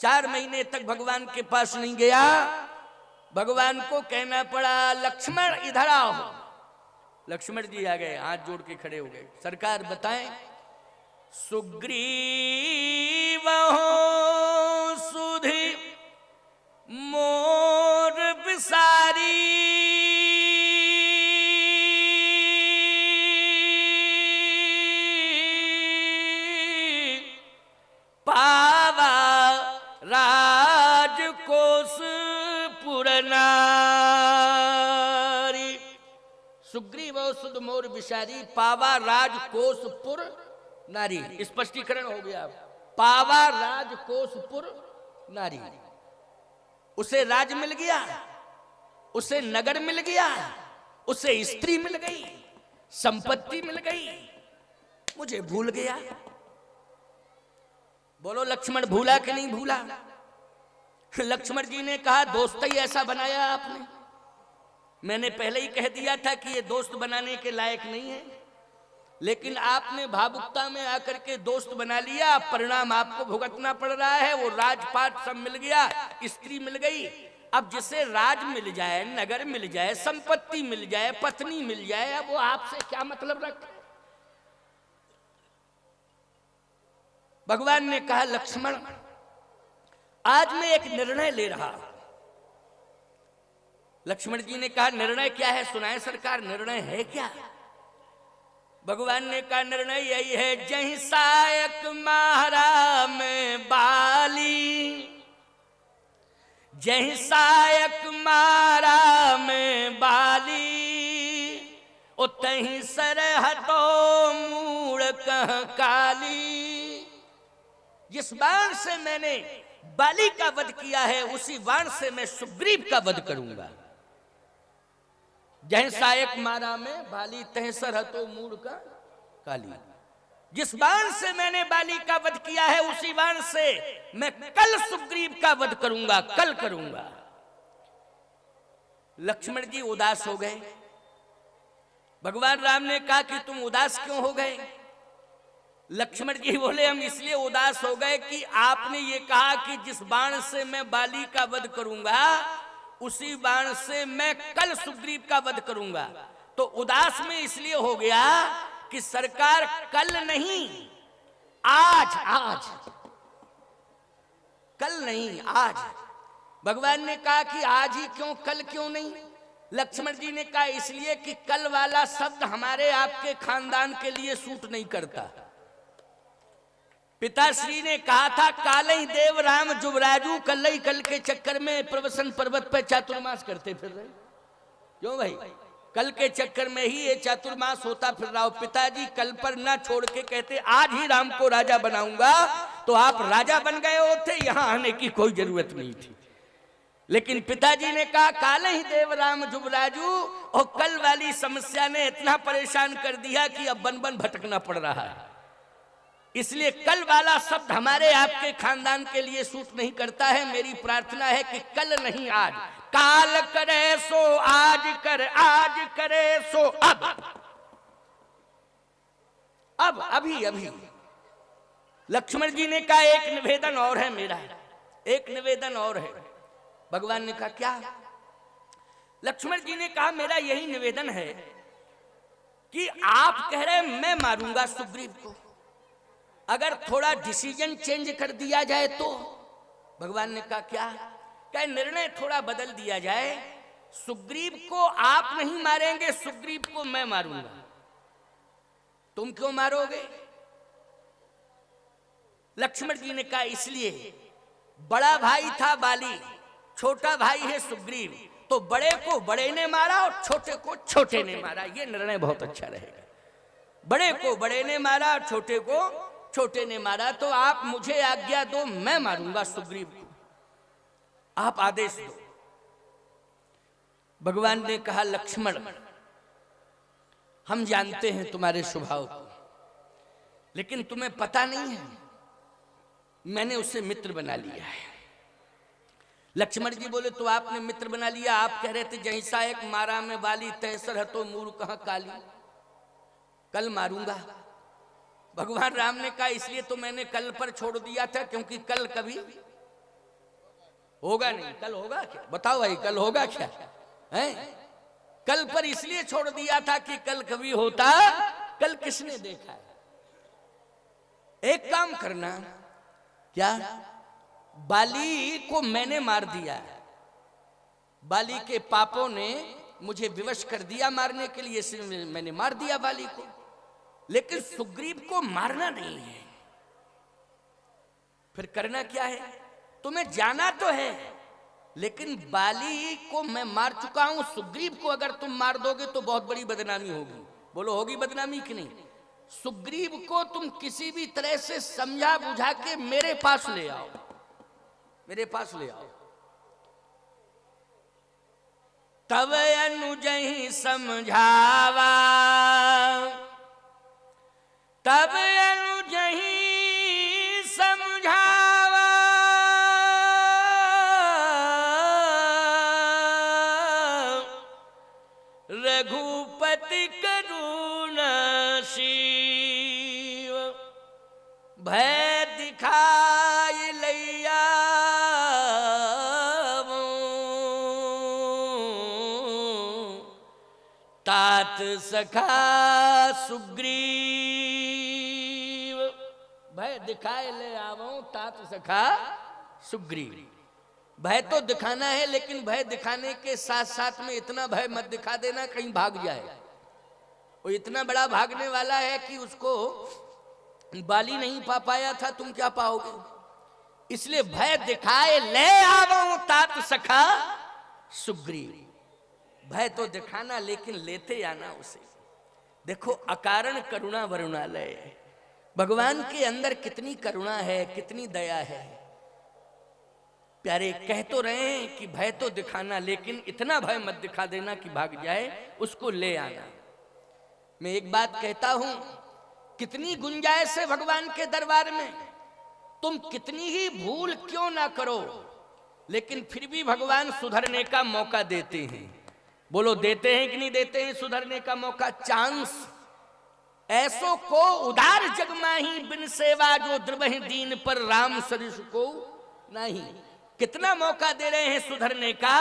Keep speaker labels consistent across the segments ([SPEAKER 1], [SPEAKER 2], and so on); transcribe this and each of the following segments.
[SPEAKER 1] 4 महीने तक भगवान के पास नहीं गया। भगवान को कहना पड़ा लक्ष्मण इधर आओ। लक्ष्मण जी आ गए, हाथ जोड़ के खड़े हो गए। सरकार बताएं, सुग्रीव हो सुधि मोर बिसारी, पावा राजकोष पुरनारी। सुग्रीव सुध मोर बिसारी, पावा राजकोषपुर नारी। स्पष्टीकरण हो गया। पावा राजकोषपुर नारी, उसे राज मिल गया, उसे नगर मिल गया, उसे स्त्री मिल गई, संपत्ति मिल गई, मुझे भूल गया। बोलो लक्ष्मण भूला कि नहीं भूला? लक्ष्मण जी ने कहा दोस्त ही ऐसा बनाया आपने। मैंने पहले ही कह दिया था कि ये दोस्त बनाने के लायक नहीं है, लेकिन आपने भावुकता में आकर के दोस्त बना लिया। परिणाम आपको भुगतना पड़ रहा है। वो राजपाट सब मिल गया, स्त्री मिल गई। अब जिसे राज मिल जाए, नगर मिल जाए, संपत्ति मिल जाए, पत्नी मिल जाए, अब वो आपसे क्या मतलब रखे? भगवान ने कहा लक्ष्मण आज मैं एक निर्णय ले रहा। लक्ष्मण जी ने कहा निर्णय क्या है, सुनाए सरकार, निर्णय है क्या? भगवान ने कहा निर्णय यही है, जहीं सायक मारा में बाली, जहीं सायक मारा में बाली, उतहीं सरहतो मूड़ कह काली। जिस बाण से मैंने बाली का वध किया है, उसी बाण से मैं सुग्रीव का वध करूंगा। जहीं सायक मारा में बाली, तह सरहतो मूड़ का काली। जिस बाण से मैंने बाली का वध किया है, उसी बाण से मैं कल सुग्रीव का वध करूंगा, कल करूंगा। लक्ष्मण जी उदास हो गए। भगवान राम ने कहा कि तुम उदास क्यों हो गए? लक्ष्मण जी बोले हम इसलिए उदास हो गए कि आपने ये कहा कि जिस बाण से मैं बाली का वध करूंगा, उसी बाण से मैं कल सुग्रीव का वध करूंगा। तो उदास में इसलिए हो गया कि सरकार कल नहीं, आज, आज, कल नहीं आज। भगवान ने कहा कि आज ही क्यों, कल क्यों नहीं? लक्ष्मण जी ने कहा इसलिए कि कल वाला शब्द हमारे आपके खानदान के लिए सूट नहीं करता। पिताश्री ने कहा था कालई देव राम जुबराजू, कलई कल के चक्कर में प्रवसन पर्वत पर चातुर्मास करते फिर रहे। क्यों भाई? कल के चक्कर में ही ये चातुर्मास होता फिर रहा हो। पिताजी कल पर ना छोड़ के कहते आज ही राम को राजा बनाऊंगा, तो आप राजा बन गए होते, यहां आने की कोई जरूरत नहीं थी। लेकिन पिताजी ने कहा काले ही देव राम जुबराजू, और कल वाली समस्या ने इतना परेशान कर दिया कि अब बन बन भटकना पड़ रहा है। इसलिए कल वाला शब्द हमारे आपके खानदान के लिए सूट नहीं करता है। मेरी प्रार्थना है कि कल नहीं आज, काल करे सो आज कर, आज करे सो अब, अभी अभी। लक्ष्मण जी ने कहा एक निवेदन और है मेरा, एक निवेदन और है। भगवान ने कहा क्या? लक्ष्मण जी ने कहा मेरा यही निवेदन है कि आप कह रहे मैं मारूंगा सुग्रीव को, अगर थोड़ा डिसीजन चेंज कर दिया जाए तो। भगवान ने कहा क्या? क्या निर्णय थोड़ा बदल दिया जाए, सुग्रीव को आप नहीं मारेंगे, सुग्रीव को मैं मारूंगा। तुम क्यों मारोगे? लक्ष्मण जी ने कहा इसलिए बड़ा भाई था बाली, छोटा भाई है सुग्रीव, तो बड़े को बड़े ने मारा और छोटे को छोटे ने मारा, ये निर्णय बहुत अच्छा रहेगा। बड़े को बड़े ने मारा और छोटे को छोटे ने मारा, तो आप मुझे आज्ञा दो, मैं मारूंगा सुग्रीव को, आप आदेश दो। भगवान ने कहा लक्ष्मण हम जानते हैं तुम्हारे स्वभाव को, लेकिन तुम्हें पता नहीं है मैंने उसे मित्र बना लिया है। लक्ष्मण जी बोले तो आपने मित्र बना लिया? आप कह रहे थे जैसा एक मारा में बाली, तैसर हतो मूर कहां काली, कल मारूंगा। भगवान राम ने कहा इसलिए तो मैंने कल पर छोड़ दिया था, क्योंकि कल कभी होगा नहीं, कल होगा क्या? बताओ भाई, कल होगा क्या? है कल पर इसलिए छोड़ दिया था कि कल कभी होता, कल किसने देखा है? एक काम करना, क्या? बाली को मैंने मार दिया, बाली के पापों ने मुझे विवश कर दिया मारने के लिए, इसलिए मैंने मार दिया बाली को। लेकिन सुग्रीव को मारना नहीं है, फिर करना क्या है? तुम्हें जाना तो है, लेकिन बाली को मैं मार चुका हूं, सुग्रीव को अगर तुम मार दोगे तो बहुत बड़ी बदनामी होगी। बोलो होगी बदनामी कि नहीं? सुग्रीव को तुम किसी भी तरह से समझा बुझा के मेरे पास ले आओ, मेरे पास ले आओ। तब अनुजहि समझावा, तब अनुजहि समझावा, रघुपति करुणाशीव, भय दिखाई लैया तात सखा सुग्रीव, भय दिखाए ले आवो तात सखा सुग्रीव। भय तो दिखाना है, लेकिन भय दिखाने के साथ साथ में इतना भय मत दिखा देना कहीं भाग जाए। वो इतना बड़ा भागने वाला है कि उसको बाली नहीं पा पाया था, तुम क्या पाओगे? इसलिए भय दिखाए ले आवो तात सखा सुग्रीव। भय तो दिखाना, लेकिन लेते आना उसे। देखो अकारण करुणा वरुणालय, भगवान के अंदर कितनी करुणा है, कितनी दया है। प्यारे कह तो रहे हैं कि भय तो दिखाना, लेकिन इतना भय मत दिखा देना कि भाग जाए, उसको ले आना। मैं एक बात कहता हूं, कितनी गुंजाइश है भगवान के दरबार में, तुम कितनी ही भूल क्यों ना करो, लेकिन फिर भी भगवान सुधरने का मौका देते हैं। बोलो देते हैं कि नहीं देते हैं सुधरने का मौका, चांस। ऐसो को उदार जग माही, बिन सेवा जो द्रवहि दीन पर राम सरिस को नहीं। कितना मौका दे रहे हैं सुधरने का,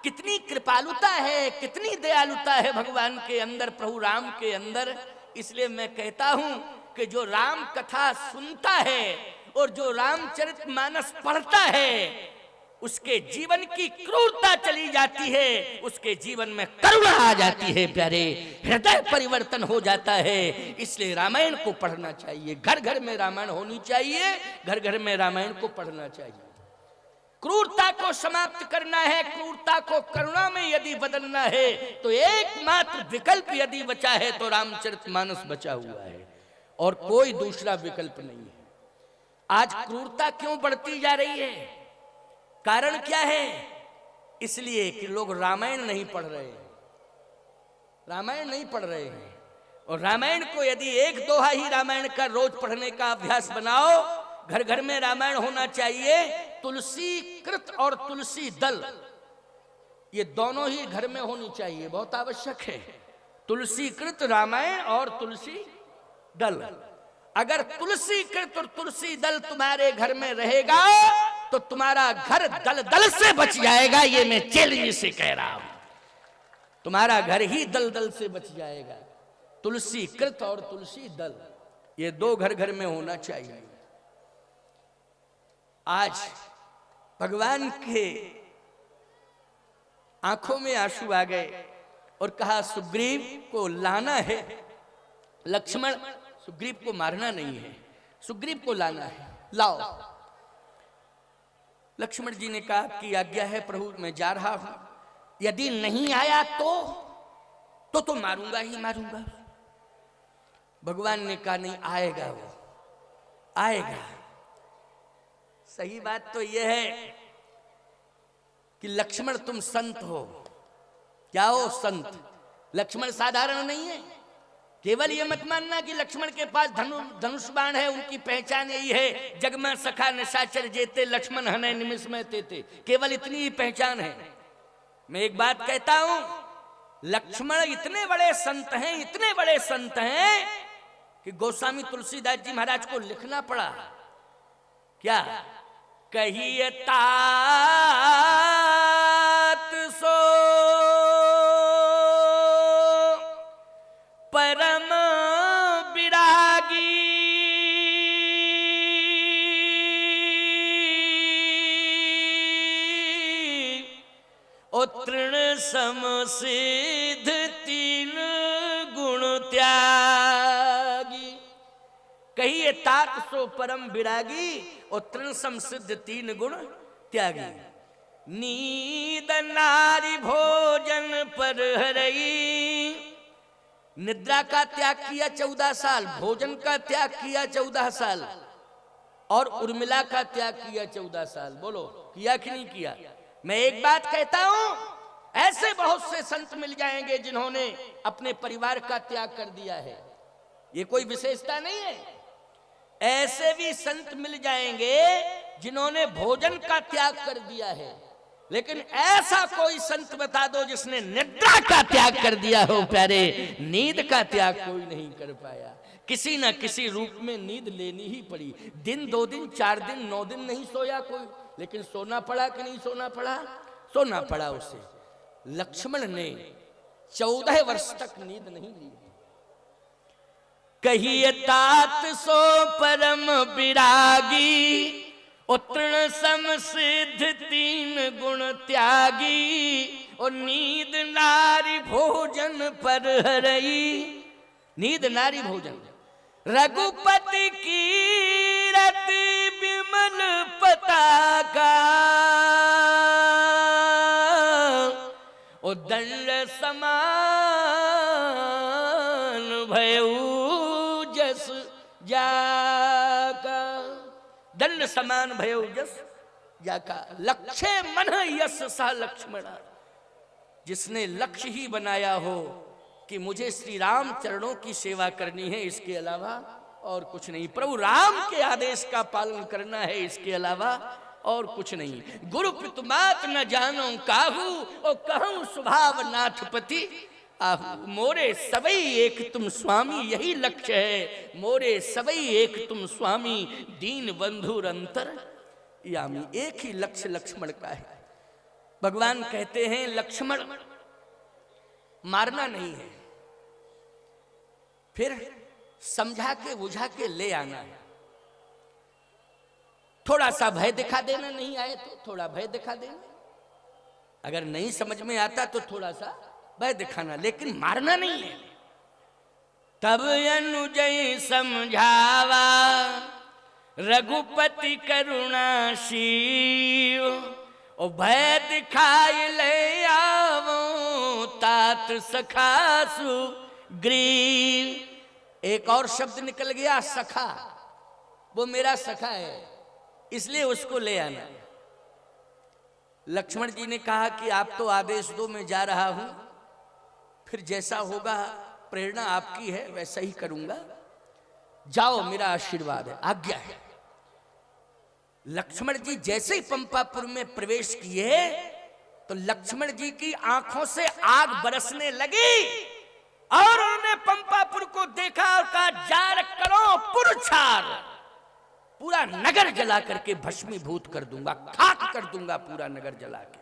[SPEAKER 1] कितनी कृपालुता है, कितनी दयालुता है भगवान के अंदर, प्रभु राम के अंदर। इसलिए मैं कहता हूं कि जो राम कथा सुनता है और जो रामचरितमानस पढ़ता है, उसके जीवन की क्रूरता चली जाती है, उसके जीवन में करुणा आ जाती है। प्यारे हृदय परिवर्तन हो जाता है। इसलिए रामायण को पढ़ना चाहिए, घर घर में रामायण होनी चाहिए, घर घर में रामायण को पढ़ना चाहिए। क्रूरता को समाप्त करना है, क्रूरता को करुणा में यदि बदलना है, तो एकमात्र विकल्प यदि बचा है तो रामचरितमानस बचा हुआ है, और कोई दूसरा विकल्प नहीं है। आज क्रूरता क्यों बढ़ती जा रही है? कारण क्या है? इसलिए कि लोग रामायण नहीं पढ़ रहे हैं, रामायण नहीं पढ़ रहे हैं। और रामायण को यदि एक दोहा ही रामायण का रोज पढ़ने का अभ्यास बनाओ, घर घर में रामायण होना चाहिए। तुलसी कृत और तुलसी दल, ये दोनों ही घर में होनी चाहिए, बहुत आवश्यक है। तुलसी कृत रामायण और तुलसी दल। अगर तुलसी कृत और तुलसी दल तुम्हारे घर में रहेगा तो तुम्हारा घर दल दल से बच जाएगा। ये मैं चैलेंज से कह रहा हूं, तुम्हारा घर ही दल दल से बच जाएगा। तुलसी कृत और तुलसी दल, ये दो घर घर में होना चाहिए। आज भगवान के आंखों में आंसू आ गए और कहा सुग्रीव को लाना है। लक्ष्मण, सुग्रीव को मारना नहीं है, सुग्रीव को लाना है, लाओ। लक्ष्मण जी ने कहा आपकी आज्ञा है प्रभु, मैं जा रहा हूं। यदि नहीं आया तो मारूंगा ही मारूंगा। भगवान ने कहा नहीं, आएगा, वो आएगा। सही बात तो यह है कि लक्ष्मण तुम संत हो। क्या हो? संत। लक्ष्मण साधारण नहीं है। केवल ये मत मानना कि लक्ष्मण के पास धनुष बाण है, उनकी पहचान यही है, जगमा सखा निशाचर जेते, लक्ष्मण हने निमिष में तेते। केवल इतनी ही पहचान है। मैं एक बात कहता हूं, लक्ष्मण इतने बड़े संत हैं, इतने बड़े संत हैं कि गोस्वामी तुलसीदास जी महाराज को लिखना पड़ा क्या कहिए तात सो परम विरागी, ओ तृण सम सिद्ध तीन गुण त्यागी। कहिए तात सो परम विरागी, और तृण सम सिद्ध तीन गुण त्यागी। नींद नारी भोजन पर हरई, निद्रा का त्याग किया 14 साल, भोजन का त्याग किया 14 साल, और उर्मिला का त्याग किया 14 साल। बोलो किया कि नहीं किया? मैं एक बात कहता हूं, ऐसे बहुत से संत मिल जाएंगे जिन्होंने अपने परिवार का त्याग कर दिया है। ये कोई विशेषता नहीं है। ऐसे भी संत मिल जाएंगे जिन्होंने भोजन का त्याग कर दिया है, लेकिन ऐसा कोई संत बता दो जिसने निद्रा का त्याग कर दिया हो प्यारे। नींद का त्याग कोई नहीं कर पाया। किसी न किसी रूप में नींद लेनी ही पड़ी। दिन 2 दिन 4 दिन 9 दिन नहीं सोया कोई, लेकिन सोना पड़ा कि नहीं सोना पड़ा? सोना पड़ा उसे। लक्ष्मण ने 14 वर्ष तक नींद नहीं ली। कहिए तात सो परम विरागी, और तृण सम सिद्ध तीन गुण त्यागी, और नींद नारी भोजन पर हरई। नींद नारी भोजन, रघुपति कीरति विमल पताका, और दंड समान भयऊ जस जाका। दंड समान भयो जस जाका। लक्ष्य मन यश सा लक्ष्मणा, जिसने लक्ष्य ही बनाया हो कि मुझे श्री राम चरणों की सेवा करनी है, इसके अलावा और कुछ नहीं। प्रभु राम के आदेश का पालन करना है, इसके अलावा और कुछ नहीं। गुरु पितुमात न जानो काहू, और कहूं स्वभाव नाथपति आहू। मोरे सबई एक तुम स्वामी, यही लक्ष्य है। मोरे सबई एक तुम स्वामी, दीन बंधुर अंतर यामी। एक ही लक्ष्य लक्ष्मण का है। भगवान कहते हैं लक्ष्मण मारना नहीं है, फिर समझा के बुझा के ले आना है। थोड़ा सा भय दिखा देना, नहीं आए तो थोड़ा भय दिखा देना, अगर नहीं समझ में आता तो थोड़ा सा भय दिखाना, लेकिन मारना नहीं है। तब अनुजय समझावा, रघुपति करुणाशील, ओ भय दिखाई ले आवो तात सखासु ग्रीव। एक और शब्द निकल गया, सखा। वो मेरा सखा है, इसलिए उसको ले आना। लक्ष्मण जी ने कहा कि आप तो आदेश दो, मैं जा रहा हूं, फिर जैसा होगा प्रेरणा आपकी है वैसा ही करूंगा। जाओ, मेरा आशीर्वाद है, आज्ञा है। लक्ष्मण जी जैसे ही पंपापुर में प्रवेश किए तो लक्ष्मण जी की आंखों से आग बरसने लगी, और उन्होंने पंपापुर को देखा और कहा, जार करो पुरछार, पूरा नगर जला करके भस्मीभूत कर दूंगा, खाक कर दूंगा पूरा नगर जला के।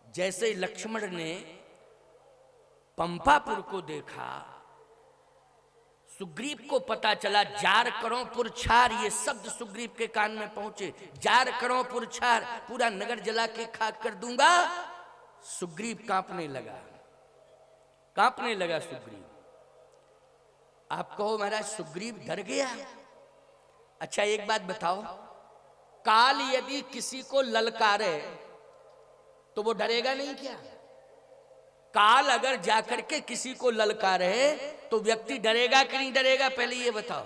[SPEAKER 1] जैसे लक्ष्मण ने पंपापुर को देखा, सुग्रीव को पता चला, जार करो पुरछार, ये शब्द सुग्रीव के कान में पहुंचे। जार करो पुरछार, पूरा नगर जला के खाक कर दूंगा। सुग्रीव कांपने लगा, कांपने लगा सुग्रीव। आप कहो महाराज सुग्रीव डर गया। अच्छा एक बात बताओ, काल यदि किसी को ललकारे तो वो डरेगा नहीं क्या? काल अगर जाकर के किसी को ललकारे तो व्यक्ति डरेगा कि नहीं डरेगा? पहले ये बताओ।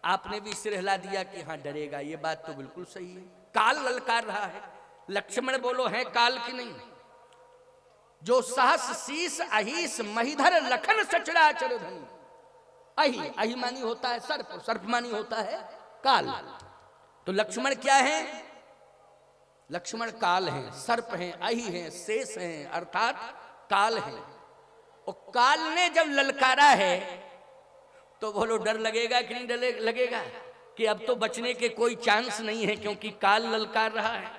[SPEAKER 1] आपने भी सिर हिला दिया कि हाँ डरेगा, ये बात तो बिल्कुल सही है। काल ललकार रहा है, लक्ष्मण बोलो है काल की नहीं? जो सहस शीस अहिस महिधर लखन सचराचर धनी। अहि, अहि मानी होता है सर्प, सर्प मानी होता है काल। तो लक्ष्मण क्या है? लक्ष्मण काल हैं, सर्प हैं, अहि हैं, शेष हैं, अर्थात काल हैं। और काल ने जब ललकारा है तो बोलो डर लगेगा कि नहीं डर लगेगा? कि अब तो बचने के कोई चांस नहीं है, क्योंकि काल ललकार रहा है।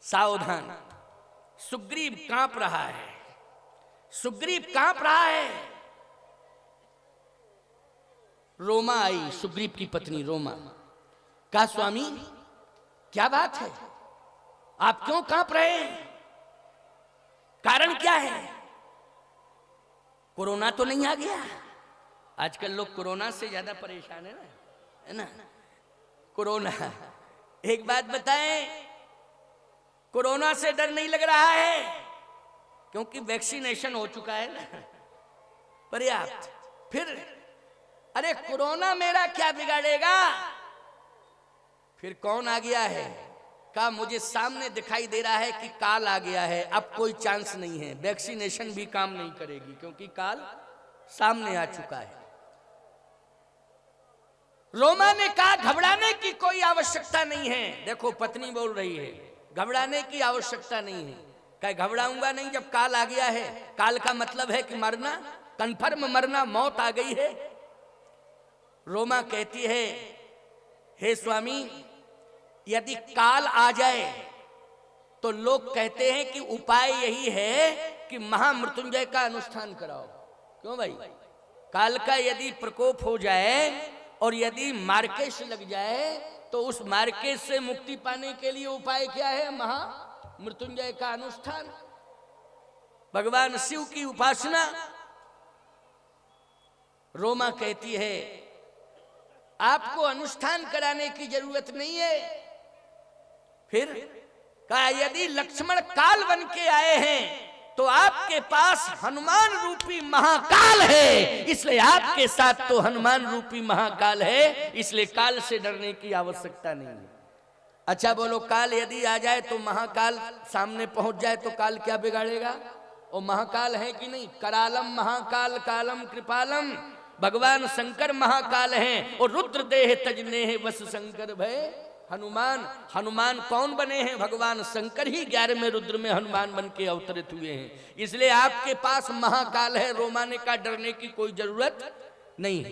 [SPEAKER 1] सावधान, सुग्रीव कांप रहा है, सुग्रीव कांप रहा है। रोमा आई, सुग्रीव की पत्नी रोमा। कहा स्वामी क्या बात है, आप क्यों कांप रहे हैं, कारण क्या है? कोरोना तो नहीं आ गया? आजकल लोग कोरोना से ज्यादा परेशान है ना, कोरोना। एक बात बताएं, कोरोना से डर नहीं लग रहा है, क्योंकि वैक्सीनेशन हो चुका है ना, पर्याप्त। फिर अरे कोरोना मेरा क्या बिगाड़ेगा? फिर कौन आ गया है? कहा मुझे सामने दिखाई दे रहा है कि काल आ गया है, अब कोई चांस नहीं है, वैक्सीनेशन भी काम नहीं करेगी, क्योंकि काल सामने आ चुका है। रोमा ने कहा घबराने की कोई आवश्यकता नहीं है। देखो पत्नी बोल रही है, घबराने की आवश्यकता नहीं है। कहे घबराऊंगा नहीं, जब काल आ गया है। काल का मतलब है कि मरना, कन्फर्म मरना, मौत आ गई है। रोमा कहती है हे स्वामी, यदि काल आ जाए तो लोग कहते हैं कि उपाय यही है कि महामृत्युंजय का अनुष्ठान कराओ। क्यों भाई? काल का यदि प्रकोप हो जाए और यदि मार्केश लग जाए तो उस मार्केश से मुक्ति पाने के लिए उपाय क्या है? महामृत्युंजय का अनुष्ठान, भगवान शिव की उपासना। रोमा कहती है आपको अनुष्ठान कराने की जरूरत नहीं है। फिर कहा यदि लक्ष्मण काल बन के आए हैं तो आपके पास हनुमान रूपी महाकाल है, इसलिए आपके साथ तो हनुमान रूपी महाकाल है, इसलिए काल से डरने की आवश्यकता नहीं है। अच्छा बोलो, काल यदि आ जाए तो महाकाल सामने पहुंच जाए तो काल क्या बिगाड़ेगा? और महाकाल है कि नहीं? करालम महाकाल कालम कृपालम, भगवान शंकर महाकाल हैं। और रुद्र देह तजने है वस शंकर भय हनुमान। हनुमान कौन बने हैं? भगवान शंकर ही 11वें रुद्र में हनुमान बन के अवतरित हुए हैं, इसलिए आपके पास महाकाल है। रोमाने का डरने की कोई जरूरत नहीं है।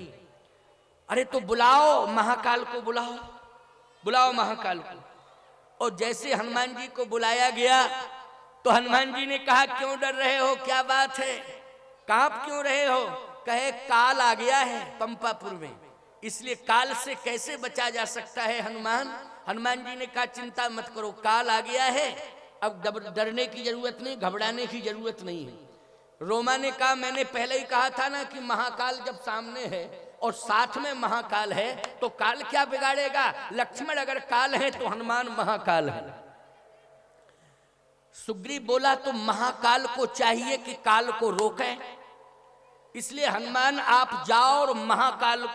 [SPEAKER 1] अरे तो बुलाओ महाकाल को, बुलाओ, बुलाओ महाकाल को। और जैसे हनुमान जी को बुलाया गया तो हनुमान जी ने कहा क्यों डर रहे हो, क्या बात है, कांप क्यों रहे हो? कहे काल आ गया है पंपापुर में, इसलिए काल से कैसे बचा जा सकता है हनुमान? हनुमान जी ने कहा चिंता मत करो, काल आ गया है, अब डरने की जरूरत नहीं, घबराने की जरूरत नहीं है। रोमा ने कहा मैंने पहले ही कहा था ना कि महाकाल जब सामने है और साथ में महाकाल है तो काल क्या बिगाड़ेगा? लक्ष्मण अगर काल है तो हनुमान महाकाल है। सुग्रीव बोला तो महाकाल को चाहिए कि काल को रोकें, इसलिए हनुमान आप जाओ और महाकाल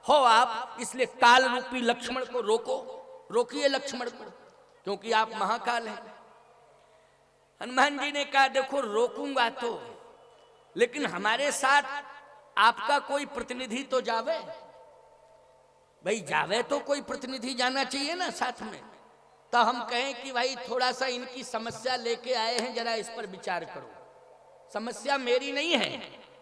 [SPEAKER 1] हो आप, इसलिए काल रूपी लक्ष्मण को रोको, रोकिए लक्ष्मण को, क्योंकि आप महाकाल हैं। हनुमान जी ने कहा देखो रोकूंगा तो, लेकिन हमारे साथ आपका कोई प्रतिनिधि तो जावे। भाई जावे तो कोई प्रतिनिधि जाना चाहिए ना साथ में। तो हम कहें कि भाई थोड़ा सा इनकी समस्या लेके आए हैं, जरा इस पर विचार करो। समस्या मेरी नहीं है,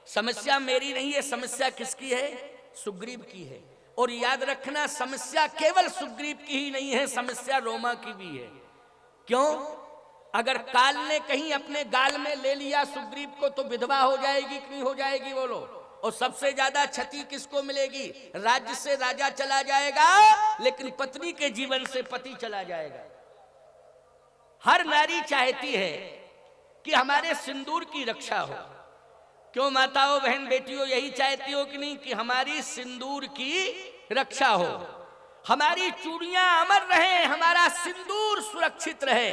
[SPEAKER 1] समस्या मेरी नहीं है, समस्या किसकी है? सुग्रीव की है। और याद रखना समस्या केवल सुग्रीव की ही नहीं है, समस्या रोमा की भी है। क्यों? अगर काल ने कहीं अपने गाल में ले लिया सुग्रीव को तो विधवा हो जाएगी कि नहीं हो जाएगी बोलो? और सबसे ज्यादा क्षति किसको मिलेगी? राज्य से राजा चला जाएगा, लेकिन पत्नी के जीवन से पति चला जाएगा। हर नारी चाहती है कि हमारे सिंदूर की रक्षा हो। क्यों माताओं, बहन, बेटियों, यही चाहती हो कि नहीं कि हमारी सिंदूर की रक्षा हो, हमारी चूड़ियां अमर रहे, हमारा सिंदूर सुरक्षित रहे,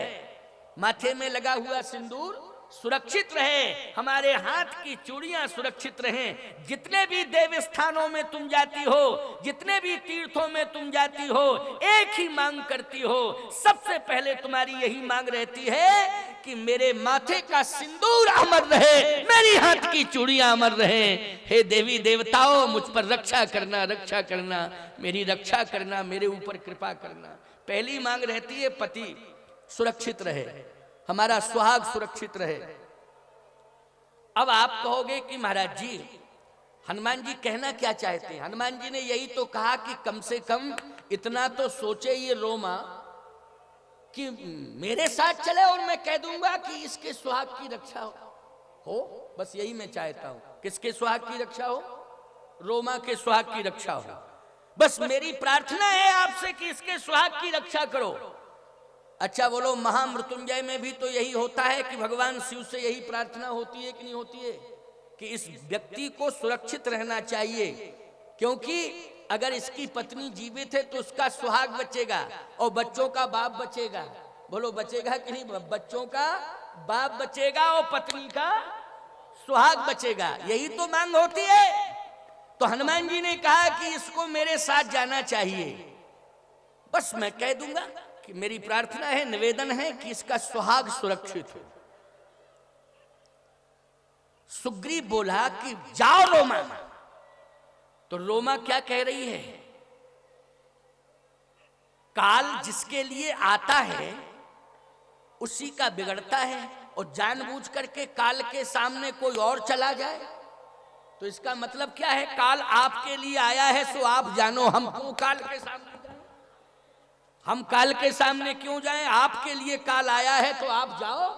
[SPEAKER 1] माथे में लगा हुआ सिंदूर सुरक्षित रहे, हमारे हाथ की चूड़ियां सुरक्षित रहें। जितने भी देव स्थानों में तुम जाती हो, जितने भी तीर्थों में तुम जाती हो, एक ही मांग करती हो, सबसे पहले तुम्हारी यही मांग रहती है कि मेरे माथे का सिंदूर अमर रहे, मेरी हाथ की चूड़ियां अमर रहे। हे देवी देवताओं, मुझ पर रक्षा करना, रक्षा करना, मेरी रक्षा करना, मेरे ऊपर कृपा करना। पहली मांग रहती है पति सुरक्षित रहे, हमारा सुहाग सुरक्षित रहे। अब आप कहोगे कि महाराज जी हनुमान जी कहना क्या चाहते हैं? हनुमान जी ने यही तो कहा कि कम से कम इतना तो सोचे ये रोमा कि मेरे साथ चले और मैं कह दूंगा कि इसके सुहाग की रक्षा हो। बस यही मैं चाहता हूं। किसके सुहाग की रक्षा हो? रोमा के सुहाग की रक्षा हो। बस मेरी प्रार्थना है आपसे कि इसके सुहाग की रक्षा करो। अच्छा बोलो, महामृत्युंजय में भी तो यही होता है कि भगवान शिव से यही प्रार्थना होती है कि नहीं होती है कि इस व्यक्ति को सुरक्षित रहना चाहिए, क्योंकि अगर इसकी पत्नी जीवित है तो उसका सुहाग बचेगा और बच्चों का बाप बचेगा। बोलो बचेगा कि नहीं? बच्चों का बाप बचेगा और पत्नी का सुहाग बचेगा। यही तो मांग होती है। तो हनुमान जी ने कहा कि इसको मेरे साथ जाना चाहिए। बस मैं कह दूंगा कि मेरी प्रार्थना है, निवेदन है कि इसका सुहाग सुरक्षित हो। सुग्रीव बोला कि जाओ रोमा। तो रोमा क्या कह रही है? काल जिसके लिए आता है उसी का बिगड़ता है, और जानबूझ करके काल के सामने कोई और चला जाए तो इसका मतलब क्या है? काल आपके लिए आया है सो आप जानो, हम क्यों काल के सामने जाएं? हम काल के सामने क्यों जाएं? आपके लिए काल आया है तो आप जाओ,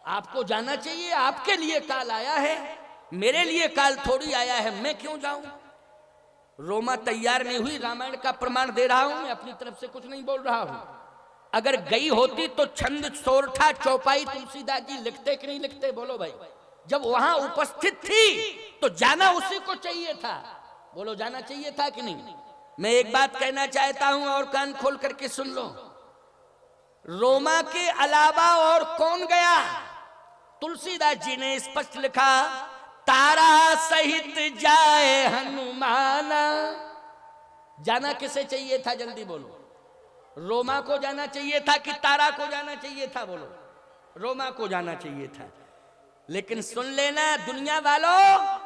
[SPEAKER 1] आपको जाना चाहिए। आपके लिए काल आया है, मेरे लिए काल थोड़ी आया है, मैं क्यों जाऊं? रोमा तैयार नहीं हुई। रामायण का प्रमाण दे रहा हूं मैं, अपनी तरफ से कुछ नहीं बोल रहा हूं। अगर गई होती तो छंद सोरठा चौपाई तुलसीदास जी लिखते कि नहीं लिखते? बोलो भाई। जब वहां उपस्थित थी तो जाना उसी को चाहिए था। बोलो जाना चाहिए था कि नहीं? मैं एक बात कहना चाहता हूं और कान खोल करके सुन लो। रोमा के अलावा और कौन गया? तुलसीदास जी ने स्पष्ट लिखा, तारा सहित जाए हनुमाना। जाना किसे चाहिए था? जल्दी बोलो। रोमा को जाना चाहिए था कि तारा को जाना चाहिए था? बोलो। रोमा को जाना चाहिए था। लेकिन सुन लेना दुनिया वालों,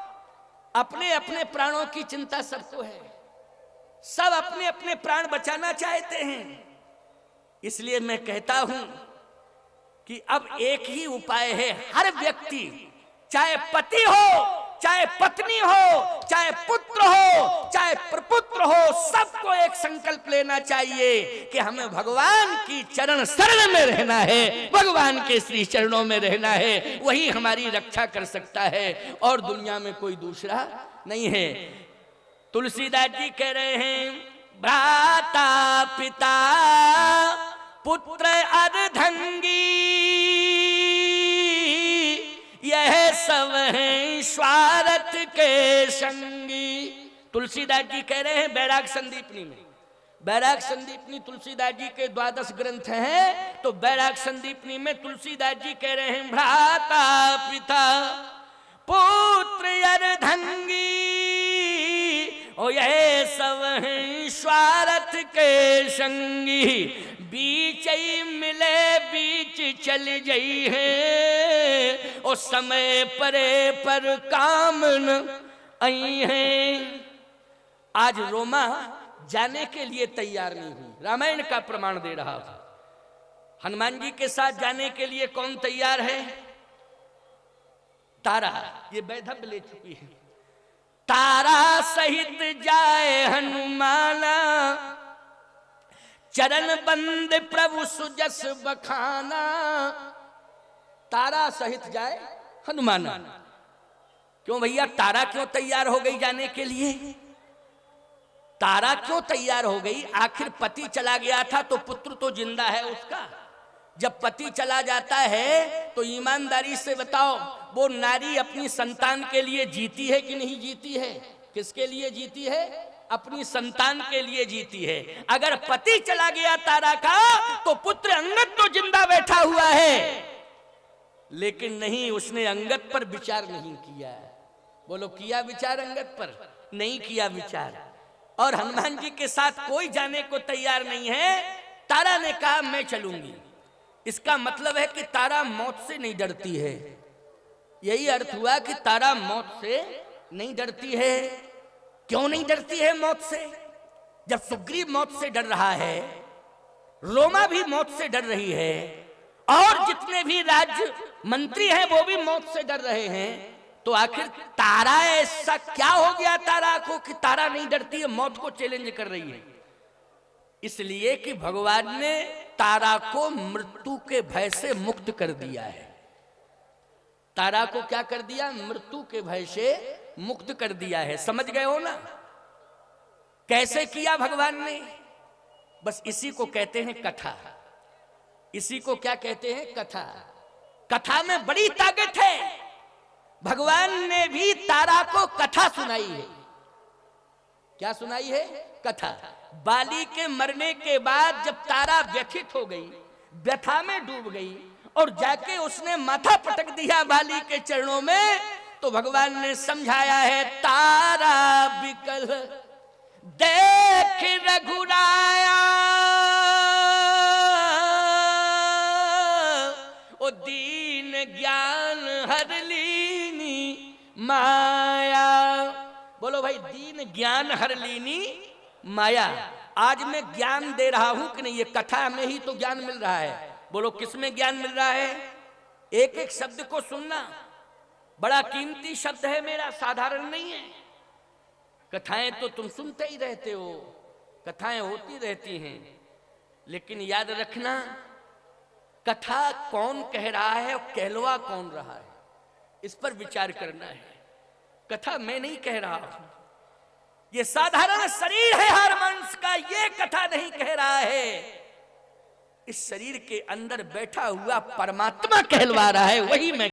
[SPEAKER 1] अपने अपने प्राणों की चिंता सबको है। सब अपने अपने प्राण बचाना चाहते हैं। इसलिए मैं कहता हूं कि अब एक ही उपाय है। हर व्यक्ति, चाहे पति हो, चाहे पत्नी हो, चाहे पुत्र हो, चाहे प्रपुत्र हो, सबको एक संकल्प लेना चाहिए कि हमें भगवान की चरण शरण में रहना है, भगवान के श्री चरणों में रहना है। वही हमारी रक्षा कर सकता है और दुनिया में कोई दूसरा नहीं है। तुलसीदास जी कह रहे हैं, भ्राता पिता पुत्र अर्धंगी, यह सब हैं स्वार्थ के संगी। तुलसीदास जी कह रहे हैं बैराग संदीपनी में। बैराग संदीपनी तुलसीदास जी के 12 ग्रंथ हैं। तो बैराग संदीपनी में तुलसीदास जी कह रहे हैं, भ्राता पिता पुत्र अर्धंगी, ओ यह सब हैं स्वार्थ के संगी, बीच ही मिले बीच चल जाई है, ओ समय परे पर काम न आई है। आज रोमा जाने के लिए तैयार नहीं हुई। रामायण का प्रमाण दे रहा था। हनुमान जी के साथ जाने के लिए कौन तैयार है? तारा। ये वैधव्य ले चुकी है। तारा सहित जाए हनुमाना, चरण बंद प्रभु सुजस बखाना। तारा सहित जाए हनुमाना। क्यों भैया? तारा क्यों तैयार हो गई जाने के लिए? तारा क्यों तैयार हो गई? आखिर पति चला गया था तो पुत्र तो जिंदा है उसका। जब पति चला जाता है तो ईमानदारी से बताओ, वो नारी अपनी संतान के लिए जीती है कि नहीं जीती है? किसके लिए जीती है? अपनी संतान के लिए जीती है। अगर पति चला गया तारा का तो पुत्र अंगद तो जिंदा बैठा हुआ है, लेकिन नहीं, उसने अंगद पर विचार नहीं किया। बोलो, किया विचार अंगद पर? नहीं किया विचार। और हनुमान जी के साथ कोई जाने को तैयार नहीं है। तारा ने कहा मैं चलूंगी। इसका मतलब है कि तारा मौत से नहीं डरती है। यही अर्थ हुआ कि तारा मौत से नहीं डरती है। क्यों नहीं डरती है मौत से? जब सुग्रीव मौत से डर रहा है, रोमा भी मौत से डर रही है, और जितने भी राज्य मंत्री हैं वो भी मौत से डर रहे हैं, तो आखिर तारा ऐसा क्या हो गया तारा को कि तारा नहीं डरती है, मौत को चैलेंज कर रही है? इसलिए कि भगवान ने तारा को मृत्यु के भय से मुक्त कर दिया है। तारा को क्या कर दिया? मृत्यु के भय से मुक्त कर दिया है। समझ गए हो ना? कैसे किया भगवान ने? बस इसी को कहते हैं कथा। इसी को क्या कहते हैं? कथा। कथा में बड़ी ताकत है। भगवान ने भी तारा को कथा सुनाई है। क्या सुनाई है? कथा। बाली के मरने के बाद जब तारा व्यथित हो गई, व्यथा में डूब गई और जाके उसने माथा पटक दिया बाली के चरणों में, तो भगवान ने समझाया है, तारा बिकल देख रघुराया, ओ दीन ज्ञान हर लीनी माया। बोलो भाई, दीन ज्ञान हर लीनी माया। आज मैं ज्ञान दे रहा हूं कि नहीं? ये कथा में ही तो ज्ञान मिल रहा है। बोलो किस में ज्ञान मिल रहा है? एक एक शब्द को सुनना बड़ा कीमती शब्द है मेरा, साधारण नहीं है। कथाएं तो तुम सुनते ही रहते हो, कथाएं होती रहती हैं, लेकिन याद रखना कथा कौन कह रहा है और कहलवा कौन रहा है, इस पर विचार करना है। कथा मैं नहीं कह रहा हूं, ये साधारण शरीर है हर मनुष्य का, ये कथा नहीं कह रहा है। इस शरीर के अंदर बैठा हुआ परमात्मा कहलवा रहा है, वही मैं